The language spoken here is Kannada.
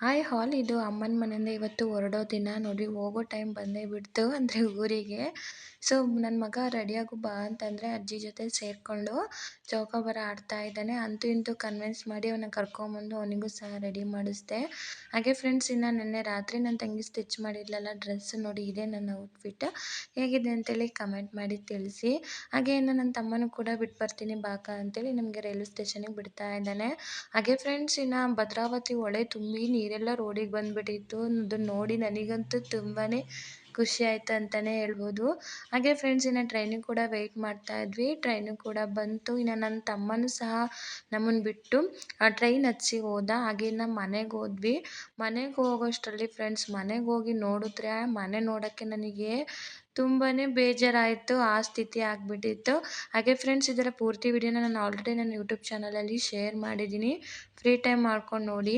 ಹಾಯ್ ಹಾಲ್ ಇದು ಅಮ್ಮನ ಮನೆಯಿಂದ ಇವತ್ತು ಹೊರಡೋ ದಿನ ನೋಡ್ರಿ ಹೋಗೋ ಟೈಮ್ ಬಂದೇ ಬಿಡ್ತು ಅಂದರೆ ಊರಿಗೆ. ಸೊ ನನ್ನ ಮಗ ರೆಡಿಯಾಗು ಬಾ ಅಂತಂದರೆ ಅಜ್ಜಿ ಜೊತೆ ಸೇರಿಕೊಂಡು ಚೌಕಾಬಾರ ಆಡ್ತಾ ಇದ್ದಾನೆ. ಅಂತೂ ಇಂತೂ ಕನ್ವಿನ್ಸ್ ಮಾಡಿ ಅವನ್ನ ಕರ್ಕೊಂಬಂದು ಅವನಿಗೂ ಸಹ ರೆಡಿ ಮಾಡಿಸ್ದೆ. ಹಾಗೆ ಫ್ರೆಂಡ್ಸ್, ಇನ್ನು ನಿನ್ನೆ ರಾತ್ರಿ ನನ್ನ ತಂಗಿ ಸ್ಟಿಚ್ ಮಾಡಿದ್ಲಲ್ಲ ಡ್ರೆಸ್ ನೋಡಿ, ಇದೇ ನನ್ನ ಔಟ್ಫಿಟ್. ಹೇಗಿದೆ ಅಂತೇಳಿ ಕಮೆಂಟ್ ಮಾಡಿ ತಿಳಿಸಿ. ಹಾಗೆ ಇನ್ನು ನನ್ನ ತಮ್ಮನೂ ಕೂಡ ಬಿಟ್ಟು ಬರ್ತೀನಿ ಬಾಕ ಅಂತೇಳಿ ನಮಗೆ ರೈಲ್ವೆ ಸ್ಟೇಷನಿಗೆ ಬಿಡ್ತಾ ಇದ್ದಾನೆ. ಹಾಗೆ ಫ್ರೆಂಡ್ಸ್, ಇನ್ನು ಭದ್ರಾವತಿ ಹೊಳೆ ತುಂಬಿ ನೀರೆಲ್ಲ ರೋಡಿಗೆ ಬಂದುಬಿಟ್ಟಿತ್ತು. ಅದನ್ನ ನೋಡಿ ನನಗಂತೂ ತುಂಬಾ ಖುಷಿ ಆಯಿತು ಅಂತಲೇ ಹೇಳ್ಬೋದು. ಹಾಗೆ ಫ್ರೆಂಡ್ಸ್, ಇನ್ನು ಟ್ರೈನಿಗೆ ಕೂಡ ವೆಯ್ಟ್ ಮಾಡ್ತಾ ಇದ್ವಿ. ಟ್ರೈನು ಕೂಡ ಬಂತು. ಇನ್ನು ನನ್ನ ತಮ್ಮನೂ ಸಹ ನಮ್ಮನ್ನು ಬಿಟ್ಟು ಟ್ರೈನ್ ಹತ್ಸಿ ಹೋದ. ಹಾಗೆ ಇನ್ನು ಮನೆಗೆ ಹೋದ್ವಿ. ಮನೆಗೆ ಹೋಗೋಷ್ಟರಲ್ಲಿ ಫ್ರೆಂಡ್ಸ್, ಮನೆಗೆ ಹೋಗಿ ನೋಡಿದ್ರೆ ಮನೆ ನೋಡೋಕ್ಕೆ ನನಗೆ ತುಂಬಾ ಬೇಜಾರಾಯಿತು. ಆ ಸ್ಥಿತಿ ಆಗಿಬಿಟ್ಟಿತ್ತು. ಹಾಗೆ ಫ್ರೆಂಡ್ಸ್, ಇದರ ಪೂರ್ತಿ ವಿಡಿಯೋನ ನಾನು ಆಲ್ರೆಡಿ ನನ್ನ ಯೂಟ್ಯೂಬ್ ಚಾನಲಲ್ಲಿ ಶೇರ್ ಮಾಡಿದ್ದೀನಿ. ಫ್ರೀ ಟೈಮ್ ಮಾಡ್ಕೊಂಡು ನೋಡಿ.